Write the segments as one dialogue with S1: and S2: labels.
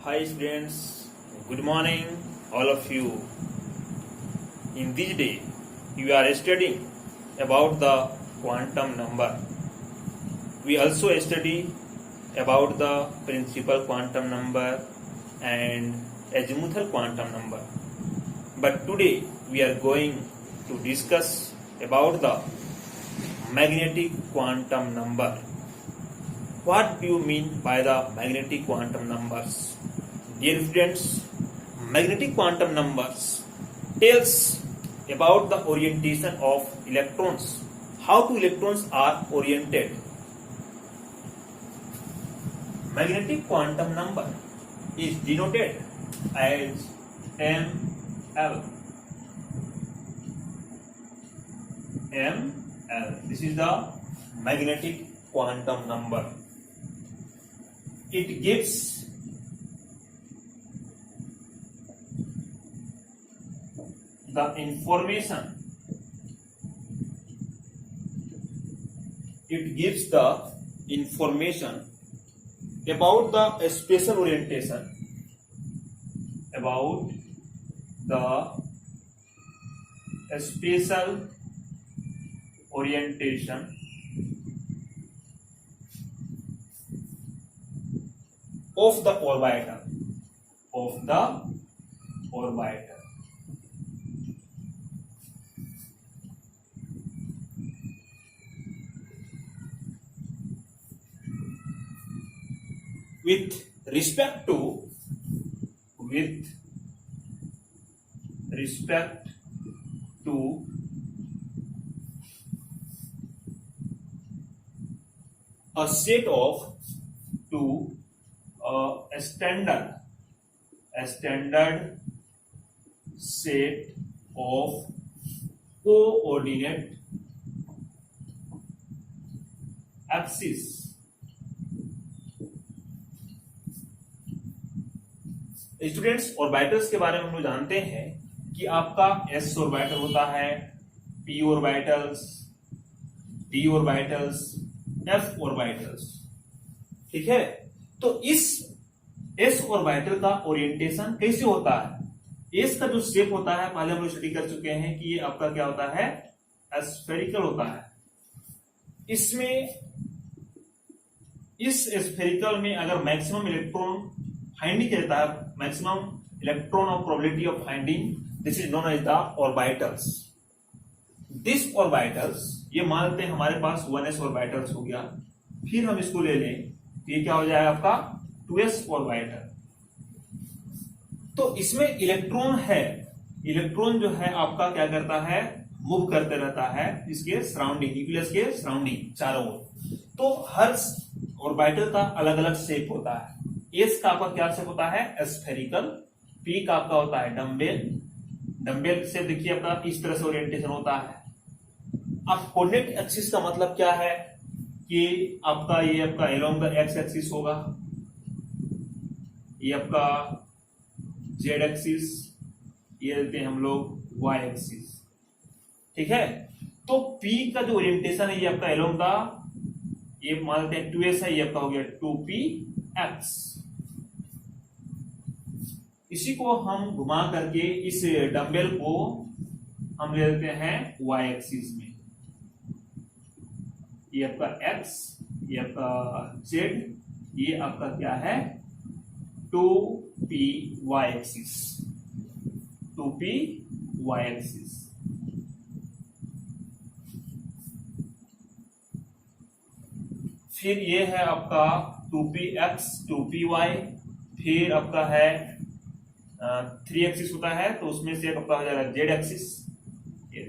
S1: Hi students, good morning all of you. In this day, we are studying about the quantum number. We also study about the principal quantum number and azimuthal quantum number. But today we are going to discuss about the magnetic quantum number. What do you mean by the magnetic quantum numbers? Dear students, magnetic quantum numbers tells about the orientation of electrons, how two electrons are oriented. Magnetic quantum number is denoted as ML. ML. This is the magnetic quantum number. It gives the information. It gives the information about the spatial orientation. About the spatial orientation of the orbital. With respect to a set of a standard set of coordinate axes. Students, orbitals के बारे में हम लोग जानते हैं कि आपका s orbital होता है, p orbitals, d orbitals, f orbitals. ठीक है, तो इस s ऑर्बिटल का ओरिएंटेशन कैसे होता है? s का जो शेप होता है पहले हम लोग स्टडी कर चुके हैं कि ये आपका क्या होता है, स्फेरिकल होता है. इसमें इस स्फेरिकल में अगर मैक्सिमम इलेक्ट्रॉन फाइंडिंग रहता है, maximum electron of probability of finding, this is known as the orbitals. This orbitals, ये मानते हैं हमारे पास 1s ऑर्बिटल्स हो गया, फिर हम इसको ले लें तो ये क्या हो जाएगा आपका 2s ऑर्बिटल. तो इसमें इलेक्ट्रॉन है, इलेक्ट्रॉन जो है आपका क्या करता है, मूव करते रहता है इसके सराउंडिंग, न्यूक्लियस के सराउंडिंग चारों ओर. तो हर ऑर्बिटल का अलग अलग शेप होता है. एस का आपका क्या शेप होता है, स्फेरिकल. पी का आपका होता है डम्बेल. डम्बेल से देखिए आपका इस तरह से ओरिएंटेशन होता है. अब कोऑर्डिनेट एक्सिस का मतलब क्या है कि आपका ये आपका अलोंग द एक्स एक्सिस होगा, ये आपका जेड एक्सिस, ये देते हैं हम लोग वाई एक्सिस. ठीक है, तो पी का जो ओरिएंटेशन है ये आपका अलोंग द, ये मान लेते हैं 2s है, ये आपका हो गया 2px. इसी को हम घुमा करके इस डंबल को हम ले लेते हैं y एक्सिस में. ये आपका x, ये आपका z, ये आपका क्या है 2p y axis, 2p y axis. फिर ये है आपका 2px, 2py. फिर आपका है 3 एक्सिस होता है, तो उसमें से आपका हो जाएगा जेड एक्सिस. ये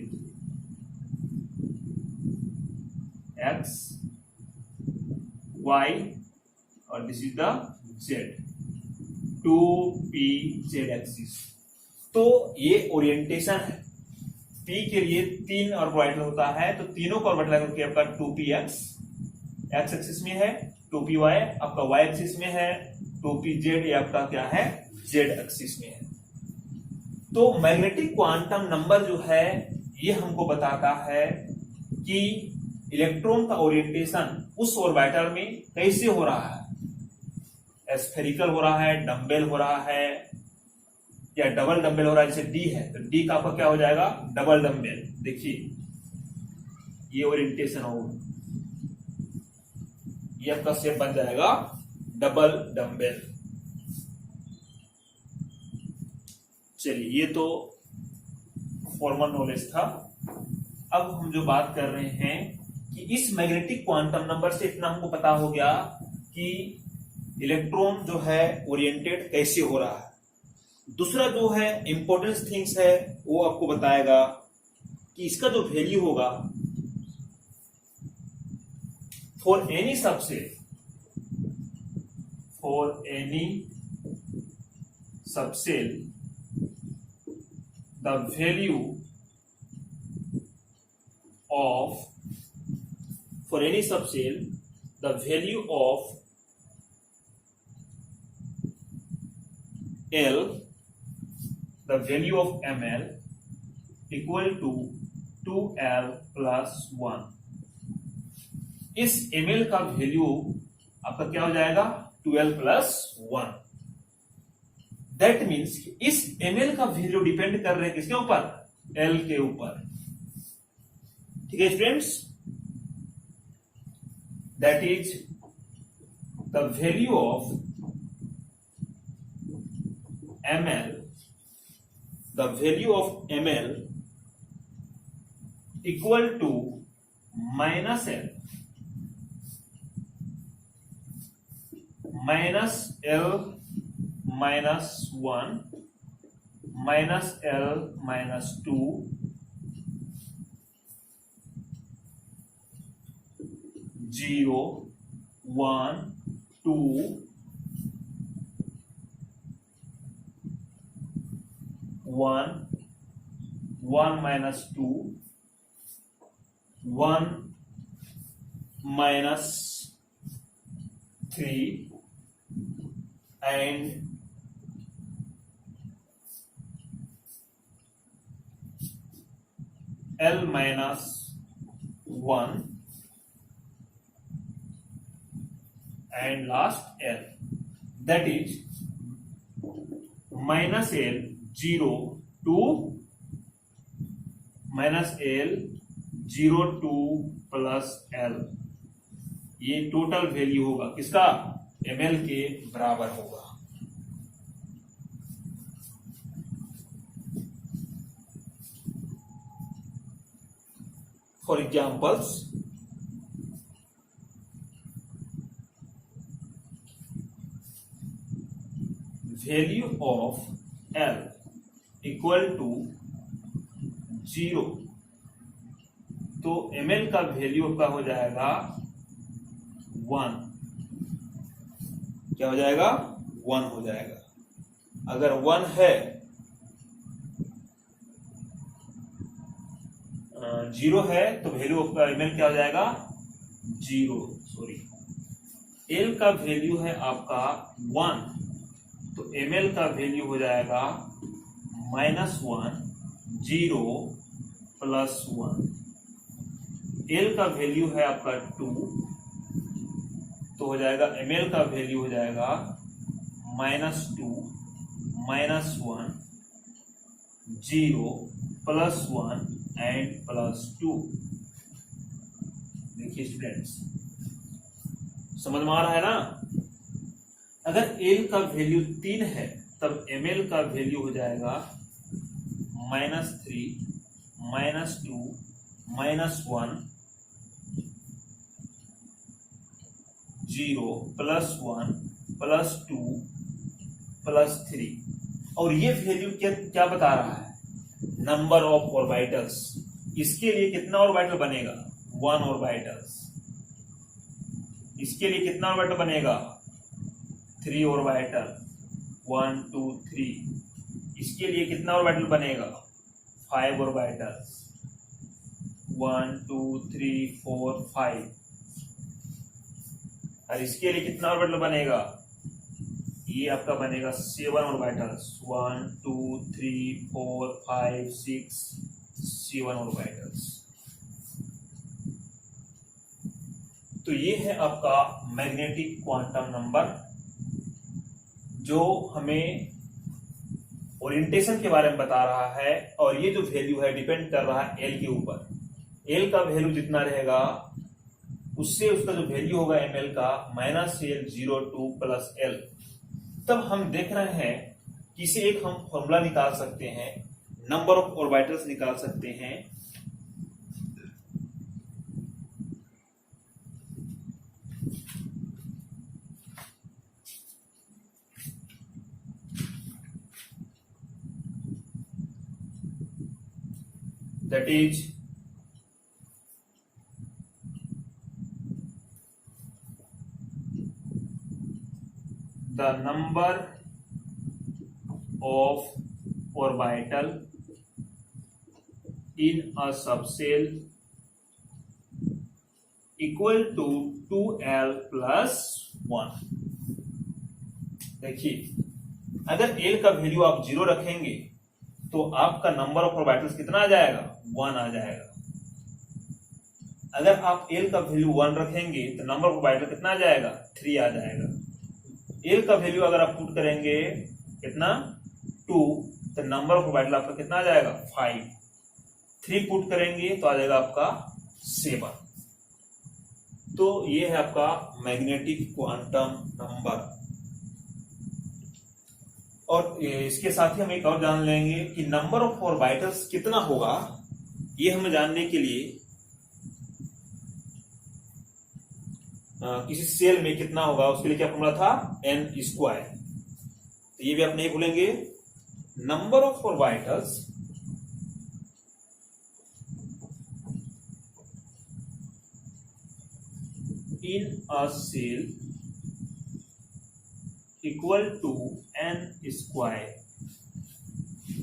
S1: एक्स, वाई और this is the Z, 2p Z axis. तो ये ओरिएंटेशन है. पी के लिए 3 ऑर्बिटल होता है, तो तीनों का ऑर्बिटल करके आपका 2px एक्स एक्सिस में है, 2py आपका y एक्सिस में है, 2pz ये आपका क्या है, z एक्सिस में है. तो मैग्नेटिक क्वांटम नंबर जो है ये हमको बताता है कि इलेक्ट्रॉन का ओरिएंटेशन उस ऑर्बिटल में कैसे हो रहा है. स्फेरिकल हो रहा है, डम्बेल हो रहा है, या डबल डम्बेल हो रहा है, जैसे डी है तो डी का आपका क्या हो जाएगा, डबल डम्बेल। देखिए ये ओरिएंटेशन होगा, ये आपका शेप बन जाएगा डबल डम्बेल। चलिए ये तो फॉर्मल नॉलेज था। अब हम जो बात कर रहे हैं कि इस मैग्नेटिक क्वांटम नंबर से इतना हमको पता हो गया कि इलेक्ट्रॉन जो है ओरिएंटेड कैसे हो रहा है। दूसरा जो है इंपॉर्टेंट थिंग्स है वो आपको बताएगा कि इसका जो वैल्यू होगा for any subshell, for any subshell the value of for any subcell the value of L, the value of ml equal to 2l plus 1। इस ml का वैल्यू आपका क्या हो जाएगा 2l plus 1। दैट मीन्स इस ml का value depend कर रहे हैं किसके ऊपर, L के ऊपर। ठीक है students, that is the value of ml, the value of ml equal to minus l, minus l minus 1 minus l minus 2 0 1 2 1 1 minus 2 1 minus 3 and L minus 1 and last L, that is minus L 0 to minus L 0 to plus L। ये total value होगा किसका, ml के बराबर होगा। For examples, value of L equal to 0, तो ml का value आपका हो जाएगा 1। क्या हो जाएगा, 1 हो जाएगा। अगर 1 है 0 है तो वैल्यू आपका ml क्या हो जाएगा 0, सॉरी L का वैल्यू है आपका 1, तो ml का वैल्यू हो जाएगा -1 0 प्लस 1। L का वैल्यू है आपका 2, तो हो जाएगा ml का वैल्यू हो जाएगा -2 -1 0 प्लस 1 एंड प्लस 2। देखिए स्टूडेंट्स, समझ में आ रहा है ना। अगर L का वैल्यू 3 है तब ml का वैल्यू हो जाएगा -3 -2 -1 0 प्लस 1 प्लस 2 प्लस 3। और ये वैल्यू क्या बता रहा है, नंबर ऑफ ऑर्बिटल्स। इसके लिए कितना ऑर्बिटल बनेगा, 1 ऑर्बिटल्स। इसके लिए कितना ऑर्बिटल बनेगा, 3 ऑर्बिटल, 1 2 3। इसके लिए कितना ऑर्बिटल बनेगा, 5 ऑर्बिटल्स, 1 2 3 4 5। और इसके लिए कितना ऑर्बिटल बनेगा, ये आपका बनेगा 7 ऑर्बिटल्स, 1 2 3 4 5 6 7 ऑर्बिटल्स। तो ये है आपका मैग्नेटिक क्वांटम नंबर जो हमें ओरिएंटेशन के बारे में बता रहा है, और ये जो वैल्यू है डिपेंड कर रहा है एल के ऊपर। एल का वैल्यू जितना रहेगा उससे उसका जो वैल्यू होगा एमएल का -L02 प्लस एल। तब हम देख रहे हैं कि इसे एक हम फॉर्मूला निकाल सकते हैं, नंबर ऑफ ऑर्बिटल्स निकाल सकते हैं। That is the number of orbital in a subshell equal to 2L plus 1। देखिए, अगर L का वैल्यू आप 0 रखेंगे तो आपका नंबर ऑफ ऑर्बिटल्स कितना आ जाएगा, 1 आ जाएगा। अगर आप L का वैल्यू 1 रखेंगे तो नंबर ऑफ ऑर्बिटल कितना आ जाएगा, 3 आ जाएगा। L का वैल्यू अगर आप पुट करेंगे कितना, 2, तो नंबर ऑफ ऑर्बिटल आपका कितना आ जाएगा, 5। 3 पुट करेंगे तो आ जाएगा आपका 7। तो ये है आपका मैग्नेटिक क्वांटम नंबर। और इसके साथ ही हम एक और जान लेंगे कि नंबर ऑफ ऑर्बिटल्स कितना होगा। ये हमें जानने के लिए किसी सेल में कितना होगा उसके लिए क्या फॉर्मूला था, n²। तो ये भी आप नहीं भूलेंगे, number of orbitals in a cell equal to n²।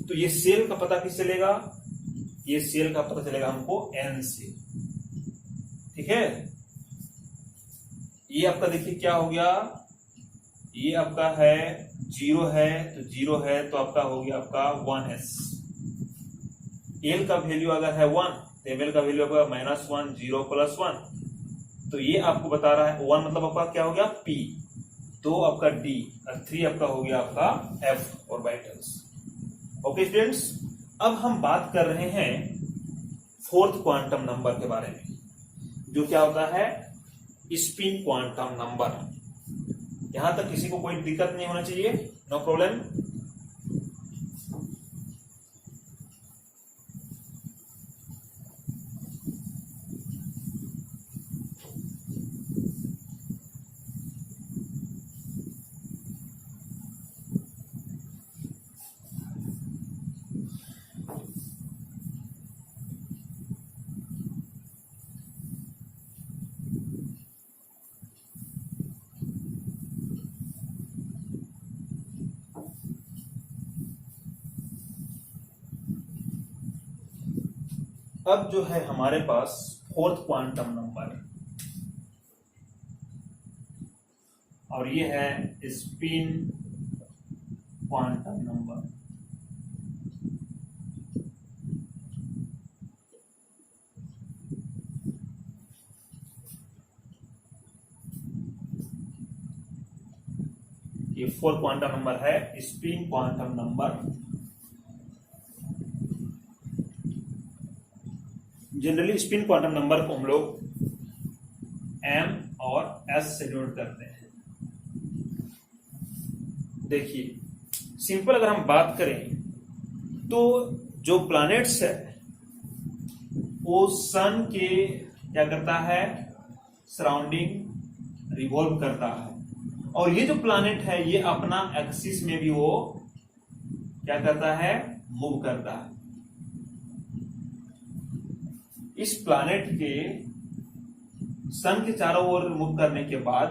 S1: तो ये सेल का पता किस चलेगा, ये सेल का पता चलेगा हमको n से। ठीक है, ये आपका देखिए क्या हो गया, ये आपका है 0 है तो 0 है तो आपका हो गया आपका 1s। L का वैल्यू अगर है 1 तो ml का वैल्यू आपका -1 0 प्लस 1। तो ये आपको बता रहा है 1 मतलब आपका क्या हो गया p, तो आपका d, और 3 आपका हो गया आपका f ऑर्बिटल्स। ओके स्टूडेंट्स, अब हम बात कर रहे हैं फोर्थ क्वांटम नंबर के बारे में, जो क्या होता है, स्पिन क्वांटम नंबर। यहां तक किसी को कोई दिक्कत नहीं होना चाहिए, नो प्रॉब्लम। अब जो है हमारे पास फोर्थ क्वांटम नंबर, और ये है स्पिन क्वांटम नंबर। ये फोर्थ क्वांटम नंबर है spin quantum number. Generally spin quantum number को हम लोग m और s से डिनोट करते हैं। देखिए सिंपल अगर हम बात करें तो जो प्लैनेट्स है वो सन के क्या करता है, सराउंडिंग रिवॉल्व करता है, और ये जो प्लैनेट है ये अपना एक्सिस में भी वो क्या करता है, मूव करता है। इस प्लैनेट के सन के चारों ओर मूव करने के बाद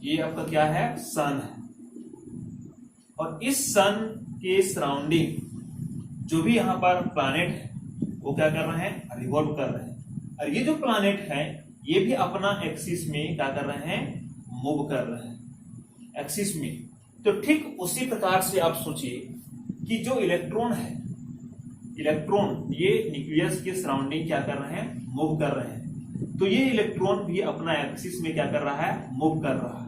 S1: ये आपका क्या है, सन है, और इस सन के सराउंडिंग जो भी यहां पर प्लैनेट है वो क्या कर रहे हैं, रिवॉल्व कर रहे हैं, और ये जो प्लैनेट है ये भी अपना एक्सिस में क्या कर रहे हैं, मूव कर रहे हैं एक्सिस में। तो ठीक उसी प्रकार से आप सोचिए कि जो इलेक्ट्रॉन है, इलेक्ट्रॉन ये न्यूक्लियस के सराउंडिंग क्या कर रहे हैं, मूव कर रहे हैं। तो ये इलेक्ट्रॉन भी अपना एक्सिस में क्या कर रहा है, मूव कर रहा है।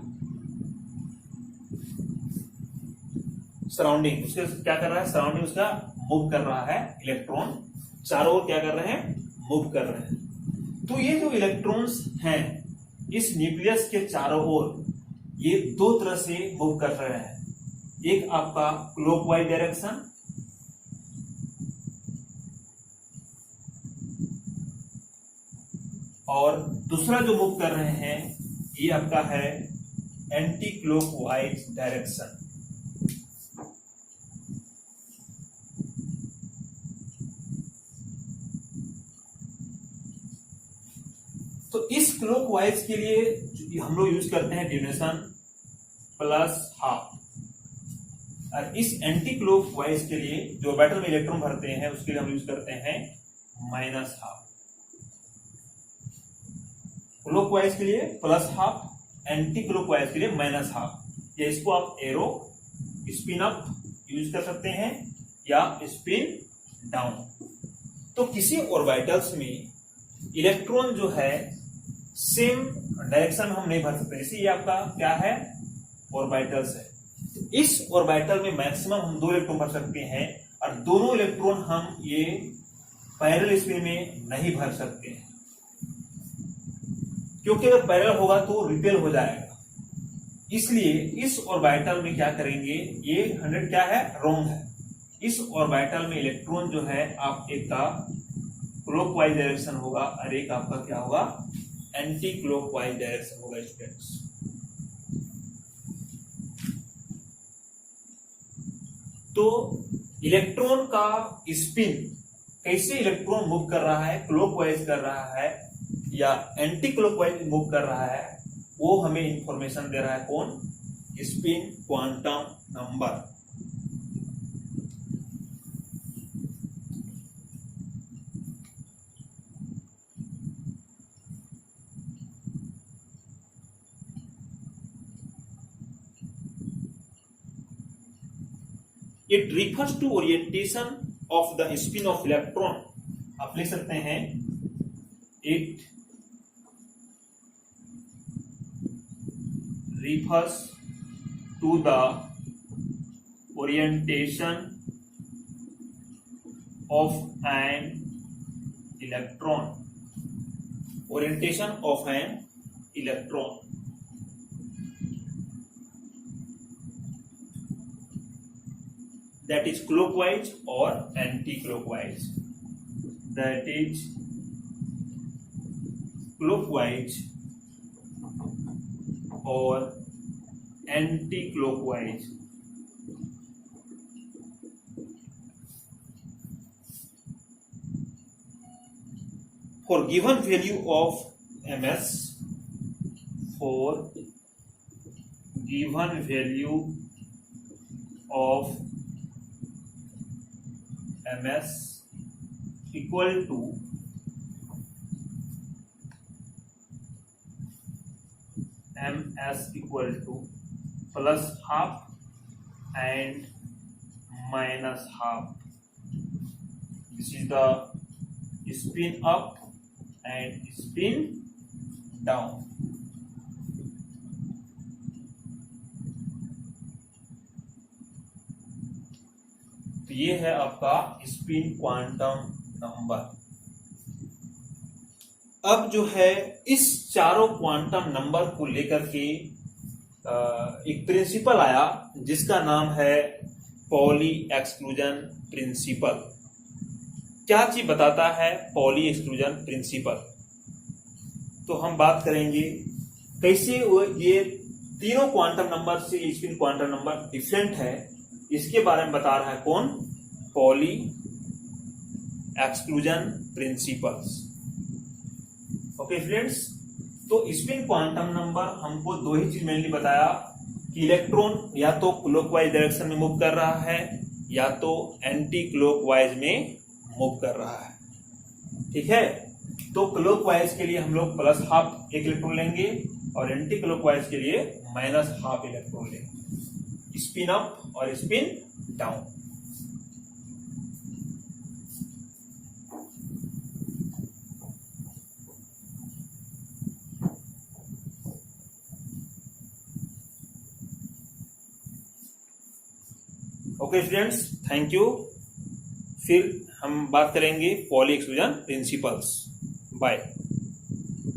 S1: सराउंडिंग, उसके क्या कर रहा है, सराउंडिंग उसका मूव कर रहा है, इलेक्ट्रॉन चारों ओर क्या कर रहे हैं, मूव कर रहे हैं। तो ये जो इलेक्ट्रॉन्स हैं इस न्यूक्लियस के चारों ओर ये दो तरह से मूव कर रहे हैं, एक आपका क्लॉकवाइज डायरेक्शन और दूसरा जो मूव कर रहे हैं ये आपका है एंटी क्लॉकवाइज डायरेक्शन। तो इस क्लॉकवाइज के लिए हम लोग यूज करते हैं ड्यूरेशन प्लस हाफ, और इस एंटी क्लॉकवाइज के लिए जो ऑर्बिटल में इलेक्ट्रॉन भरते हैं उसके लिए हम यूज करते हैं माइनस हाफ। क्लॉकवाइज के लिए प्लस हाफ, एंटी क्लॉकवाइज के लिए माइनस हाफ। या इसको आप एरो स्पिन अप यूज कर सकते हैं या स्पिन डाउन। तो किसी ऑर्बिटल्स में इलेक्ट्रॉन जो है सेम डायरेक्शन में हम नहीं भर सकते, इसलिए आपका क्या है, ऑर्बिटल्स है। तो इस ऑर्बिटल में मैक्सिमम हम 2 इलेक्ट्रॉन भर सकते हैं और दोनों इलेक्ट्रॉन हम ये पैरेलल स्पिन में नहीं भर सकते हैं, क्योंकि अगर पैरेलल होगा तो रिपेल हो जाएगा। इसलिए इस ऑर्बिटल में क्या करेंगे, ये 100 क्या है, रॉन्ग है। इस ऑर्बिटल में इलेक्ट्रॉन जो है आप एक का क्लॉकवाइज डायरेक्शन होगा और एक आपका क्या होगा, एंटी क्लॉकवाइज डायरेक्शन होगा स्टूडेंट्स। तो इलेक्ट्रॉन का स्पिन कैसे इलेक्ट्रॉन मूव कर रहा है, क्लॉकवाइज कर रहा है या एंटी क्लॉकवाइज मूव कर रहा है, वो हमें इंफॉर्मेशन दे रहा है कौन, spin quantum number. It refers to orientation of the spin of electron। आप लिख सकते हैं it refers to the orientation of an electron, orientation of an electron। That is clockwise or anti-clockwise, that is clockwise or anti-clockwise। For given value of ms, for given value of ms equal to ms equal to plus half and minus half. This is the spin up and spin down। तो ये है आपका spin quantum number. अब जो है इस चारों quantum number को लेकर के एक प्रिंसिपल आया जिसका नाम है पॉली एक्सक्लूजन प्रिंसिपल। क्या चीज बताता है पॉली एक्सक्लूजन प्रिंसिपल, तो हम बात करेंगे कैसे ये तीनों क्वांटम नंबर से स्पिन क्वांटम नंबर डिफरेंट है, इसके बारे में बता रहा है कौन, poly exclusion principles. Okay friends, तो स्पिन क्वांटम नंबर हमको 2 ही चीज मेनली बताया कि इलेक्ट्रॉन या तो क्लॉकवाइज डायरेक्शन में मूव कर रहा है या तो एंटी क्लॉकवाइज में मूव कर रहा है। ठीक है, तो क्लॉकवाइज के लिए हम लोग प्लस हाफ 1 इलेक्ट्रॉन लेंगे और एंटी क्लॉकवाइज के लिए माइनस हाफ इलेक्ट्रॉन लेंगे। स्पिन अप और spin down. Okay students, thank you. फिर हम बात करेंगे पॉली एक्सक्लूजन प्रिंसिपल्स। बाय।